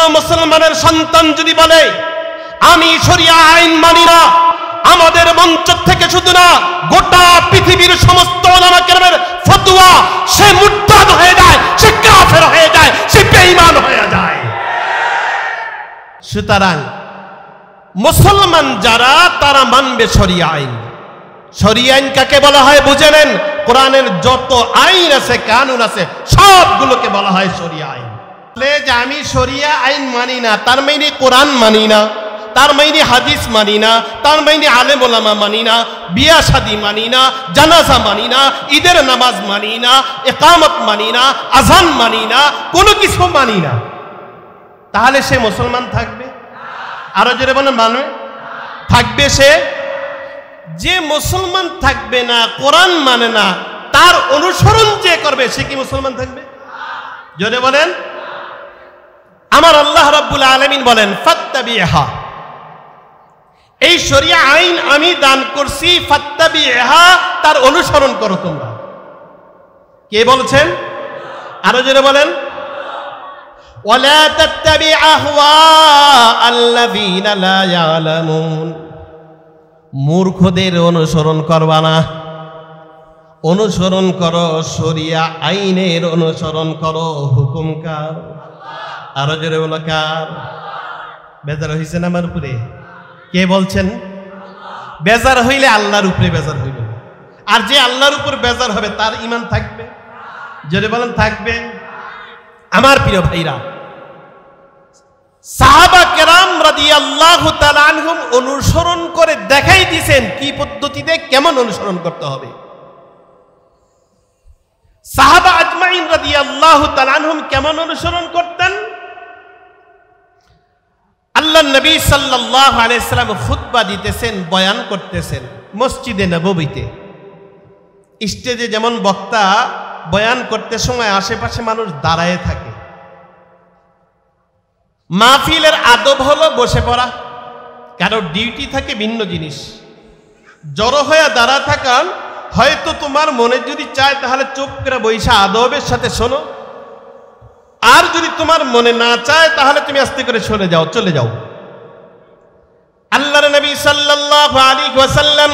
কোন মুসলমানের সন্তান যদি বলে আমি শরিয়া আইন মানি না, আমাদের মঞ্চ থেকে শুধু না গোটা পৃথিবীর সমস্ত উলামা কেরামের ফতোয়া, সে মুরতাদ হয়ে যায়, সে কাফের হয়ে যায়, সে বেঈমান হয়ে যায়। সুতরাং মুসলমান যারা তারা মানবে শরিয়া আইন। শরিয়া আইন কাকে বলা হয় বুঝে নেন। কোরআনের যত আইন আছে, কানুন আছে, সবগুলোকে বলা হয় শরিয়া আইন। যে আমি শরিয়া আইন মানি না তার মানে কোরআন মানি না, তার মানে হাদিস মানি না, তার মানে আলেম ওলামা মানি না, বিয়া শাদী মানি না, জানাজা মানি না, ঈদের নামাজ মানি না, ইকামত মানি না, আযান মানি না, কোনো কিছু মানি না, তাহলে সে মুসলমান থাকবে? আরো জোরে বলেন, মানবে? থাকবে সে? যে মুসলমান থাকবে না, কোরআন মানে না, তার অনুসরণ যে করবে সে কি মুসলমান থাকবে? জোরে বলেন। আমার আল্লাহ রাব্বুল আলামিন বলেন ফাত্তাবিহা, এই শরিয়া আইন আমি দান করছি, ফাত্তাবিহা, তার অনুসরণ করো তোমরা। কে বলছেন? আরো জোরে বলেন। ওয়ালা তাত্তাবি আহওয়াআল্লাযীনা লা ইয়ালামুন, মূর্খদের অনুসরণ করবা না, অনুসরণ করো শরিয়া আইনের অনুসরণ করো। হুকুম কার? আরো জোরে বলো কার? বেজার হইছেন আমার উপরে? কে বলছেন? বেজার হইলে আল্লাহর উপরে বেজার হইল। আর যে আল্লাহর উপর বেজার হবে তার ঈমান থাকবে? জোরে বলেন, থাকবে? আমার প্রিয় ভাইরা, সাহাবা কেরাম রাদিয়াল্লাহু তাআলা আনহুম অনুসরণ করে দেখাই দিয়েছেন কি পদ্ধতিতে কেমন অনুসরণ করতে হবে। সাহাবা আজমাইন রাদিয়াল্লাহু তাআলা আনহুম কেমন অনুসরণ করতেন? আল্লাহ নবী সাল্লাল্লাহু আলাইহি সাল্লাম খুতবা দিতেছেন, বয়ান করতেছেন মসজিদে নববীতে। স্টেজে যেমন বক্তা বয়ান করতে সময় আশেপাশে মানুষ দাঁড়ায় থাকে। মাহফিলের আদব হলো বসে পড়া, কারো ডিউটি থাকে ভিন্ন জিনিস। জড়ো হয়ে দাঁড়া থাকান, হয়তো তোমার মনে যদি চায় তাহলে চুপ করে বইসা আদবের সাথে শোনো, আর যদি তোমার মনে না চায় তাহলে তুমি আস্তে করে চলে যাও। আল্লাহর নবী সাল্লাল্লাহু আলাইহি ওয়াসাল্লাম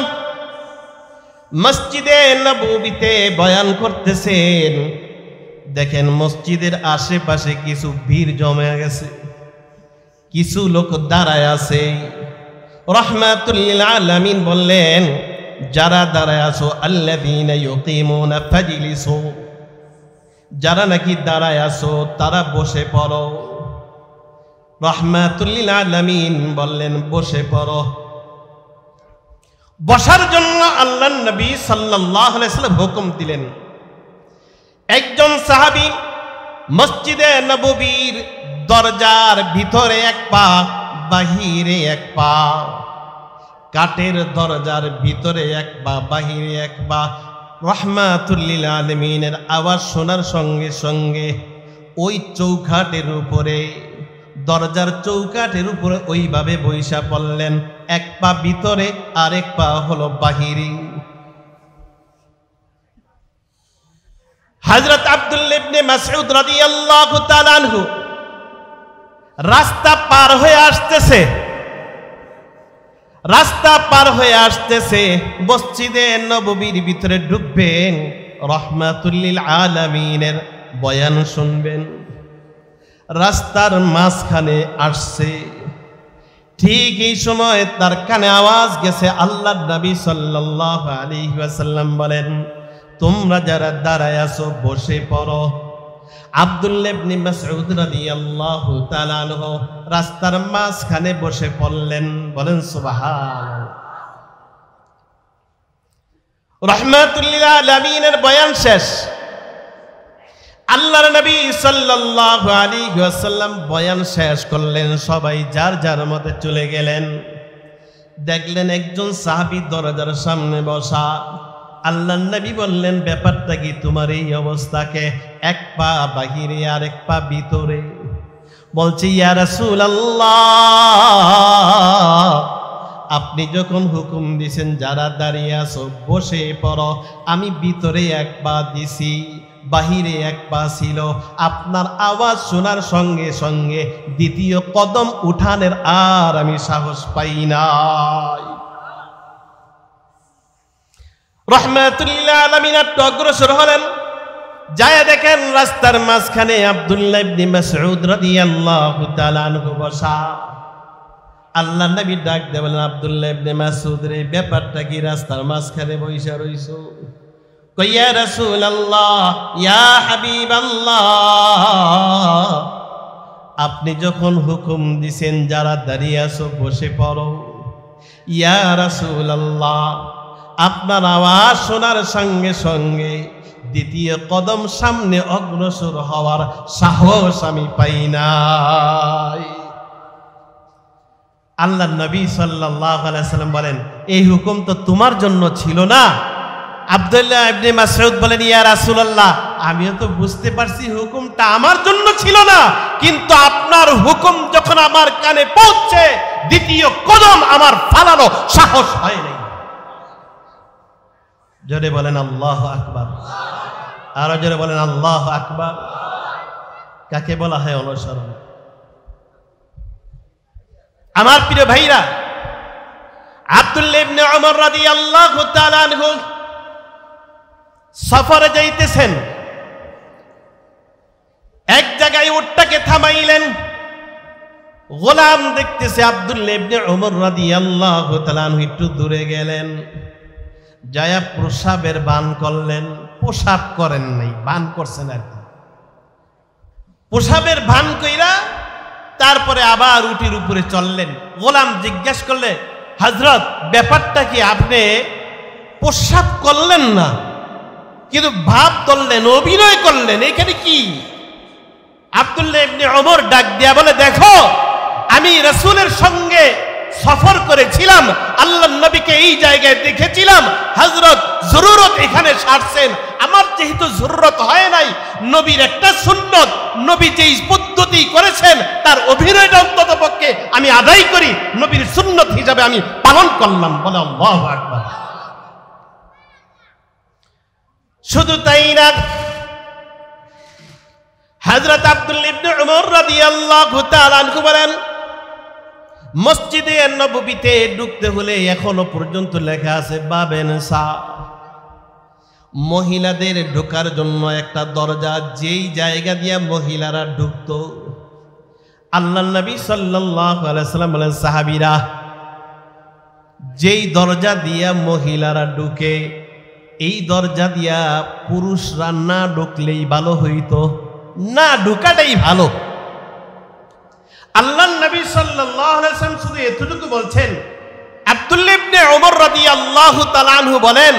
মসজিদে নববীতে বয়ান করতেছেন। দেখেন মসজিদের আশেপাশে কিছু ভিড় জমে গেছে, কিছু লোক দাঁড়ায় আছে। রাহমাতুল লিল আলামিন বললেন, যারা দাঁড়ায় আছো আল্লাযীনা ইউকিমুনা ফাজলিসু, যারা নাকি দাঁড়ায় আছো তারা বসে পড়ো। রাহমাতুল লিল আলামিন বললেন বসে পড়ো। বসার জন্য আল্লাহর নবী সাল্লাল্লাহু আলাইহি ওয়াসাল্লাম হুকুম দিলেন। একজন সাহাবী মসজিদে নববীর দরজার ভিতরে এক পা, বাহিরে এক পা, কাঠের দরজার ভিতরে এক পা, বাহিরে এক পা। রাহমাতুল লিল আলামিনের আওয়াজ শোনার সঙ্গে সঙ্গে ওই চৌকাঠের উপরে, দরজার চৌকাঠের উপরে ওইভাবে বইসা পড়লেন। এক পা ভিতরে আর এক পা হলো বাহিরে। হযরত আব্দুল্লাহ ইবনে মাসউদ রাদিয়াল্লাহু তাআলা আনহু রাস্তা পার হয়ে আসতেছে, মসজিদে নববীর ভিতরে ঢুকবেন, রাহমাতুল লিল আলামিনের বয়ান শুনবেন। রাস্তার মাঝখানে আসছে, ঠিক এই সময় তার কানে আওয়াজ গেছে। আল্লাহর নবী সাল্লাল্লাহু আলাইহি ওয়াসাল্লাম বলেন, তোমরা যারা দাঁড়ায় আছো বসে পড়ো। আব্দুল্লাহ ইবনে মাসউদ রাদিয়াল্লাহু তাআলা আনহু রাস্তার মাঝখানে বসে পড়লেন। বলেন সুবহানাল্লাহ। রাহমাতুল লিল আলামিনের বয়ান শেষ। আল্লাহর নবী সাল্লাল্লাহু আলাইহি ওয়াসাল্লাম বয়ান শেষ করলেন, সবাই যার যার মতে চলে গেলেন। দেখলেন একজন সাহাবী দরজার সামনে বসা। আল্লাহর নবী বললেন, ব্যাপারটা কি তোমার এই অবস্থাকে? এক পা বাহিরে আর এক পা ভিতরে। বলছে, ইয়া রাসূলুল্লাহ, আপনি যখন হুকুম দিয়েছেন যারা দাঁড়িয়ে আছো বসে পড়ো, আমি ভিতরে এক পা দিছি, বাহিরে এক পা ছিল, আপনার আওয়াজ শোনার সঙ্গে সঙ্গে দ্বিতীয় কদম উঠানের আর আমি সাহস পাই নাই। রহমাতুল্লাহ আলামিন একটু অগ্রসর হলেন, যায় দেখেন রাস্তার মাঝখানে আব্দুল্লাহ ইবনে মাসউদ রাদিয়াল্লাহু তাআলা আনহু বসা। আল্লাহর নবী ডাক দিয়ে বলেন, আব্দুল্লাহ ইবনে মাসউদ রে, ব্যাপারটা কি রাস্তার মাঝখানে বইসা রইছো? কই ইয়া রাসূলুল্লাহ, ইয়া হাবিবাল্লাহ, আপনি যখন হুকুম দিছেন যারা দাঁড়িয়ে আছো বসে পড়ো। ইয়া রাসূলুল্লাহ, আপনার আওয়াজ শোনার সঙ্গে সঙ্গে দ্বিতীয় কদম সামনে অগ্রসর হওয়ার সাহস আমি পাই নাই। আল্লাহর নবী সাল্লাল্লাহু আলাইহি সাল্লাম বলেন, এই হুকুম তো তোমার জন্য ছিল না। আব্দুল্লাহ ইবনে মাসউদ বলেন, ইয়া রাসূলুল্লাহ, আমিও তো বুঝতে পারছি হুকুমটা আমার জন্য ছিল না, কিন্তু আপনার হুকুম যখন আমার কানে পৌঁছে দ্বিতীয় কদম আমার ফালানো সাহস হয় নাই। জোরে বলেন আল্লাহু আকবার, আরো জোরে বলেন আল্লাহু আকবার। কাকে বলা হয় অনুসরণ? আমার প্রিয় ভাইরা, আব্দুল্লাহ ইবনে ওমর রাদিয়াল্লাহু তাআলা আনহু সফরে যাইতেছেন, এক জায়গায় উটটাকে থামাইলেন, গোলাম দেখতেছে আব্দুল্লাহ ইবনে ওমর রাদিয়াল্লাহু তাআলা আনহু একটু দূরে গেলেন, যায়া প্রসাবের বান করলেন। প্রসাব করেন নাই, বান করছেন আর কি। প্রসাবের ভান কইরা তারপরে আবার উটির উপরে চললেন। গোলাম জিজ্ঞাসা করলে, হযরত ব্যাপারটা কি, আপনি প্রসাব করলেন না কিন্তু ভাব ধরলেন, অভিনয় করলেন, এখানে কি? আব্দুল্লাহ ইবনে ওমর ডাক দিয়া বলে, দেখো, আমি রাসূলের সঙ্গে সফর করেছিলাম, আল্লাহর নবীকে এই জায়গায় দেখেছিলাম, হযরত জরুরত এখানে সারছেন, আমার যেহেতু জরুরত হয় নাই, নবীর একটা সুন্নত, নবী যেই পদ্ধতি করেছেন তার অভিনয়টা অন্তত পক্ষে আমি আদায় করি, নবীর সুন্নত হিসাবে আমি পালন করলাম। বলে আল্লাহু আকবার। শুধু তাই না, হযরত আব্দুল্লাহ ইবনে ওমর রাদিয়াল্লাহু তাআলা আনহু বলেন, মসজিদে নববীতে ঢুকতে হলে এখনো পর্যন্ত লেখা আছে বাবে নিসা, মহিলাদের ঢোকার জন্য একটা দরজা, যেই জায়গা দিয়ে মহিলারা ঢুকত। আল্লাহর নবী সাল্লাল্লাহু আলাইহি সাল্লাম বলেন, সাহাবীরা, যেই দরজা দিয়া মহিলারা ঢুকে, এই দরজা দিয়া পুরুষরা না ঢুকলেই ভালো হইতো, না ঢুকাটাই ভালো। আল্লাহর নবী সাল্লাল্লাহু আলাইহি ওয়াসাল্লাম শুধু এতটুকু বলছেন। আব্দুল্লাহ ইবনে ওমর রাদিয়াল্লাহু তাআলা আনহু বলেন,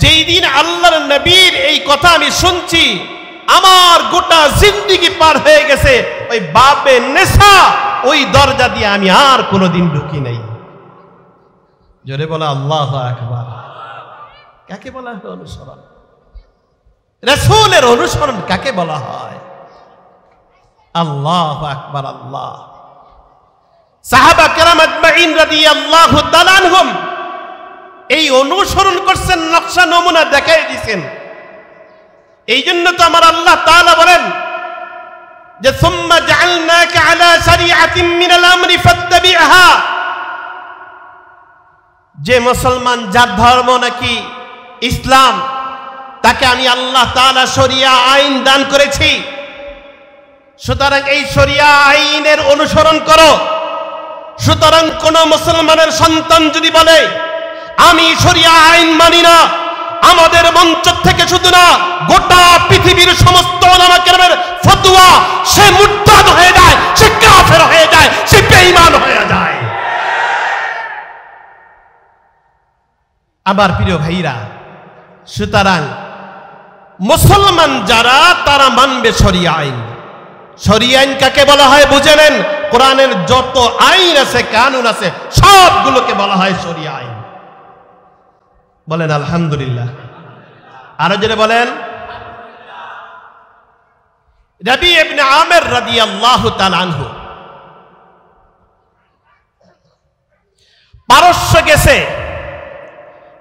যেই দিন আল্লাহর নবীর এই কথা আমি শুনছি, আমার গোটা জিন্দেগি পার হয়ে গেছে ওই বাবে নেশা, ওই দরজা দিয়ে আমি আর কোনোদিন ঢুকি নাই। জোরে বলা আল্লাহু আকবার। কাকে বলা হয় অনুসরণ? রাসূলের অনুসরণ কাকে বলা হয়? আল্লাহু আকবার। আল্লাহ, সাহাবা কেরাম আজমাইন রাদিয়াল্লাহু তাআলা আনহুম এই অনুসরণ করছেন, নকশা নমুনা দেখাই দিয়েছেন। এই জন্য তো আমার আল্লাহ তাআলা বলেন যে, সুম্মা জাআলনাকা আলা শারিআতিন মিনাল আমরি ফাত্তাবি'হা। যে মুসলমান, যার ধর্ম নাকি ইসলাম, তাকে আমি আল্লাহ তাআলা শরিয়া আইন দান করেছি, সুতরাং এই শরিয়া আইনের অনুসরণ করো। সুতরাং কোন মুসলমানের সন্তান যদি বলে আমি শরিয়া আইন মানি না, আমাদের মঞ্চ থেকে শুধু না, গোটা পৃথিবীর সমস্ত উলামা কেরামের ফতোয়া, সে মুরতাদ হয়ে যায়, সে কাফের হয়ে যায়, সে বেঈমান হয়ে যায়। আমার প্রিয় ভাইরা, সুতরাং মুসলমান যারা, তারা মানবে শরিয়া আইন। শরিয়া আইন কাকে বলা হয় বুঝে নেন। কোরআনের যত আইন আছে, কানুন আছে, সবগুলোকে বলা হয় শরিয়া আইন। বলেন আলহামদুলিল্লাহ। আরো জোরে বলেন। রবি ইবনে আমির রাদিয়াল্লাহু তাআলা আনহু পারস্য গেছে।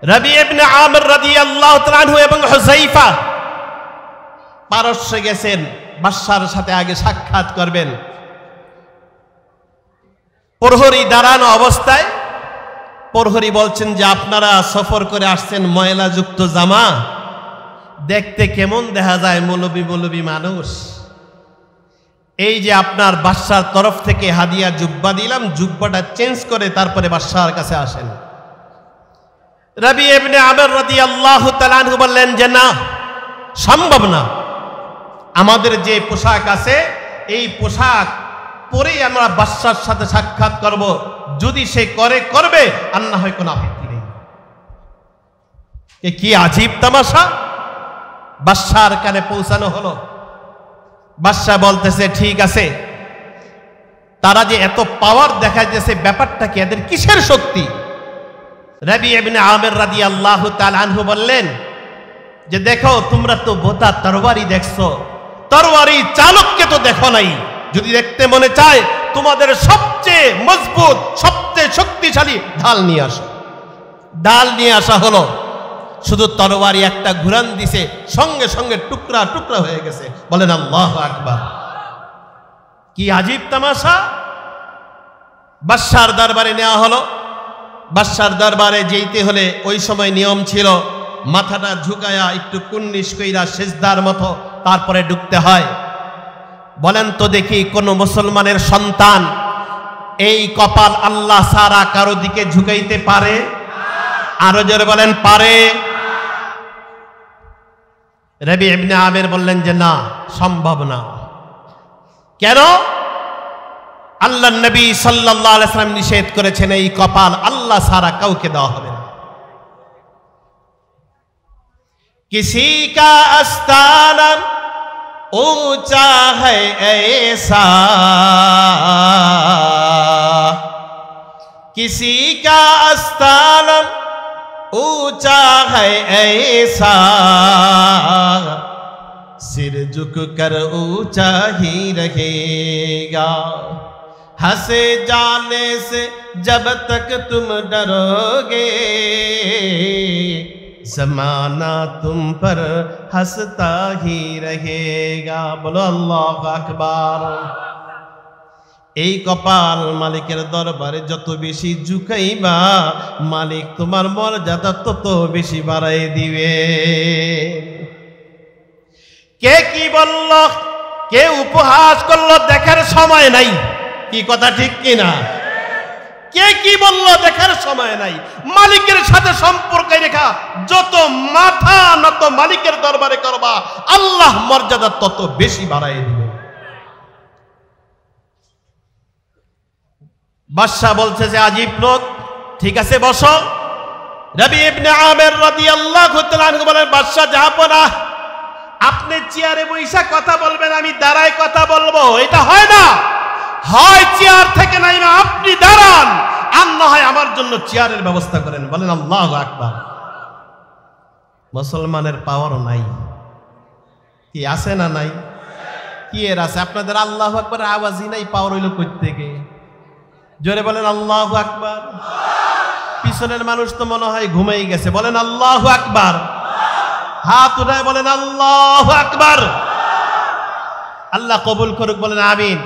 রবি ইবনে আমির রাদিয়াল্লাহু তাআলা আনহু এবং হুযায়ফা পারস্যে গেছেন, বাদশার সাথে আগে সাক্ষাৎ করবেন। প্রহরী দাঁড়ানো অবস্থায় প্রহরী বলছেন যে আপনারা সফর করে আসছেন, ময়লাযুক্ত জামা, দেখতে কেমন দেখা যায়, মৌলবী মৌলবী মানুষ। এই যে আপনার বাদশার তরফ থেকে হাদিয়া জুব্বা দিলাম, জুব্বাটা চেঞ্জ করে তারপরে বাদশার কাছে আসেন। রবি ইবনে আমির রাদিয়াল্লাহু তাআলা আনহু বললেন যে না, সম্ভব না, আমাদের যে পোশাক আছে এই পোশাক পরেই আমরা বাদশার সাথে সাক্ষাৎ করব, যদি সে করবে, আর না হয় কোনো আপত্তি নেই। কি আজীব তামাশা! বাদশার কানে পৌঁছানো হলো। বাদশা বলতেছে ঠিক আছে, তারা যে এত পাওয়ার দেখাইতেছে, ব্যাপারটা কি, এদের কিসের শক্তি? রবি ইবনে আমির রাদিয়াল্লাহু তাআলা আনহু বললেন যে দেখো, তোমরা তো বোতা তরবারি দেখছো, তরবারি চালককে তো দেখো নাই। যদি দেখতে মনে চায়, তোমাদের সবচেয়ে মজবুত, সবচেয়ে শক্তিশালী ঢাল নিয়ে আসো। ঢাল নিয়ে আসা হলো, শুধু তরবারি একটা ঘুরান দিছে, সঙ্গে সঙ্গে টুকরা টুকরা হয়ে গেছে। বলেন আল্লাহু আকবার! কি আজীব তামাশা! বাদশার দরবারে নেওয়া হলো। বাদশার দরবারে যেতে হলে ওই সময় নিয়ম ছিল, মাথাটা ঝুঁকায়া একটু কুন্নিশ কইরা সিজদার মতো তারপরে ঢুকতে হয়। বলেন তো দেখি, কোন মুসলমানের সন্তান এই কপাল আল্লাহ সারা কারো দিকে ঝুঁকাইতে পারে? আরো জোরে বলেন, পারে? রবি ইবনে আমির বললেন যে না, সম্ভব না। কেন? আল্লাহর নবী সাল্লাল্লাহু আলাইহি ওয়াসাল্লাম নিষেধ করেছেন, এই কপাল আল্লাহ সারা কাউকে দেওয়া হবে না। কিসি কা আস্তানা ऊंचा है ऐसा, किसी का आस्थाना ऊंचा है ऐसा, सिर झुक कर ऊंचा ही रहेगा, हंसे जाने से जब तक तुम डरोगे, जमाना तुम पर हंसता ही रहेगा। बोलो अल्लाहु আকবার। এই কপাল মালিকের দরবারে যত বেশি ঝুঁকাইবা, মালিক তোমার মর্যাদা তত বেশি বাড়াই দিবে। কে কি বলল, কে উপহাস করলো, দেখার সময় নাই। কি কথা ঠিক কিনা? কে কি বলল দেখার সময় নাই। মালিকের সাথে সম্পর্ক রেখা যত মাথা নত মালিকের দরবারে করবা, আল্লাহ মর্যাদা তত বেশি বাড়াই দিবে। বাদশাহ বলছে যে আজীব লোক, ঠিক আছে বসো। রবি ইবনে আমির রাদিয়াল্লাহু তাআলা আনহু বলেন, বাদশাহ জাহাপনা, আপনি চেয়ারে বইসা কথা বলবেন, আমি দাঁড়ায় কথা বলবো, এটা হয় না। হয় চেয়ার থেকে নাইমা আপনি দাঁড়ান, আর না হয় আমার জন্য চেয়ারের ব্যবস্থা করেন। বলেন আল্লাহু আকবার। মুসলমানের পাওয়ারও নাই। কি আছে না নাই? কি এর আছে? আপনাদের আল্লাহু আকবার আওয়াজই নাই, পাওয়ার হইল কই থেকে? জোরে বলেন আল্লাহু আকবার। পিছনের মানুষ তো মনে হয় ঘুমাই গেছে। বলেন আল্লাহু আকবার। হাত উঠায় বলেন আল্লাহু আকবার। আল্লাহ কবুল করুক, বলেন আমিন।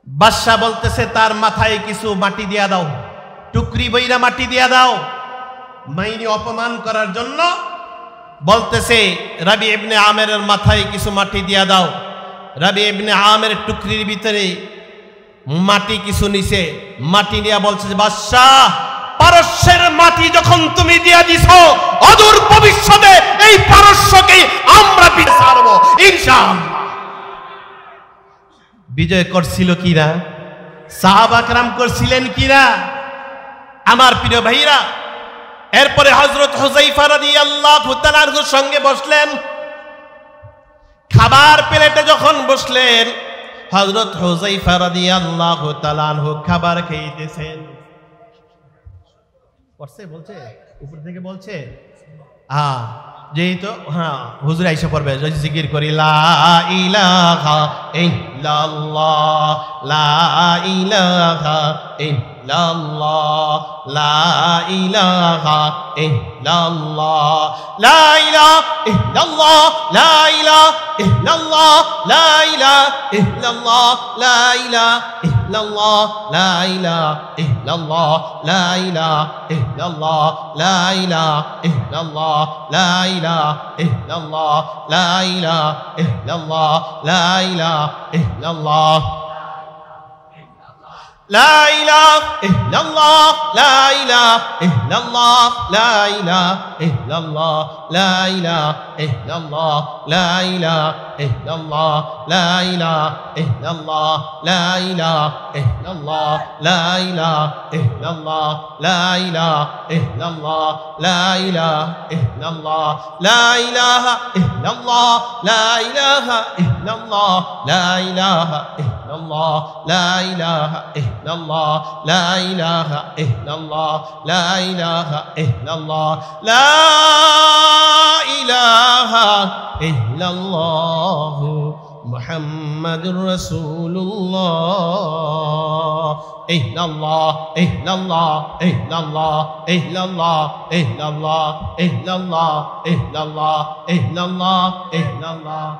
বাদশা বলতেছে তার মাথায় কিছু মাটি দিয়া দাও, টুকরি বইরা মাটি দিয়া দাও। মাইনি অপমান করার জন্য বলতেছে রবি ইবনে আমিরের মাথায় কিছু মাটি দিয়া দাও। রবি ইবনে আমির টুকরির ভিতরে মাটি কিছু নিছে, মাটি নিয়ে বলছে বাদশাহ, পারস্যের মাটি যখন তুমি দিয়া দিছো, অদূর ভবিষ্যতে এই পারস্যকে আমরা বিচারব ইনশাআল্লাহ। বিজয় করছিল কিনা? সাহাবা کرام করছিলেন কিনা? আমার প্রিয় ভাইরা, এরপরে হযরত হুযায়ফা রাদিয়াল্লাহু তাআলা এর সঙ্গে বসলেন। খাবার প্লেটে যখন বসলেন, হযরত হুযায়ফা রাদিয়াল্লাহু তাআলা আনহু খাবার খাইতেছেন। পড়ছে বলছে, উপর থেকে বলছে, যেই তো হুজুর আইসা পড়বে, জিকির করি লা ইলাহা ইল্লাল্লাহ, লা ইলাহা ইল্লাল্লাহ। ইল্লাল্লাহ লা ইলাহা ইল্লাল্লাহ লা ইলাহা ইল্লাল্লাহ লা ইলাহা ইল্লাল্লাহ লা ইলাহা ইল্লাল্লাহ লা ইলাহা ইল্লাল্লাহ লা ইলাহা ইল্লাল্লাহ লা ইলাহা ইল্লাল্লাহ লা ইলাহা ইল্লাল্লাহ লা ইলাহা ইল্লাল্লাহ লা ইলাহা ইল্লাল্লাহ লা ইলাহা ইল্লাল্লাহ لا إله إلا الله لا إله إلا الله لا إله إلا الله لا إله إلا الله لا إله إلا الله لا إله إلا الله لا إله إلا الله لا إله إلا الله لا إله إلا الله لا إله إلا الله لا إله إلا الله لا إله إلا الله لا إله إلا الله لا إله إلا الله لا إله إلا الله لا إله إلا الله لا إله إلا الله محمد رسول الله إلا الله إلا الله إلا الله إلا الله إلا الله إلا الله إلا الله إلا الله إلا الله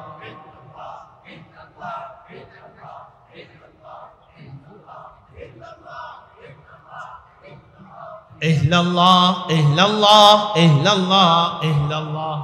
إلا الله إلا الله إلا الله إلا الله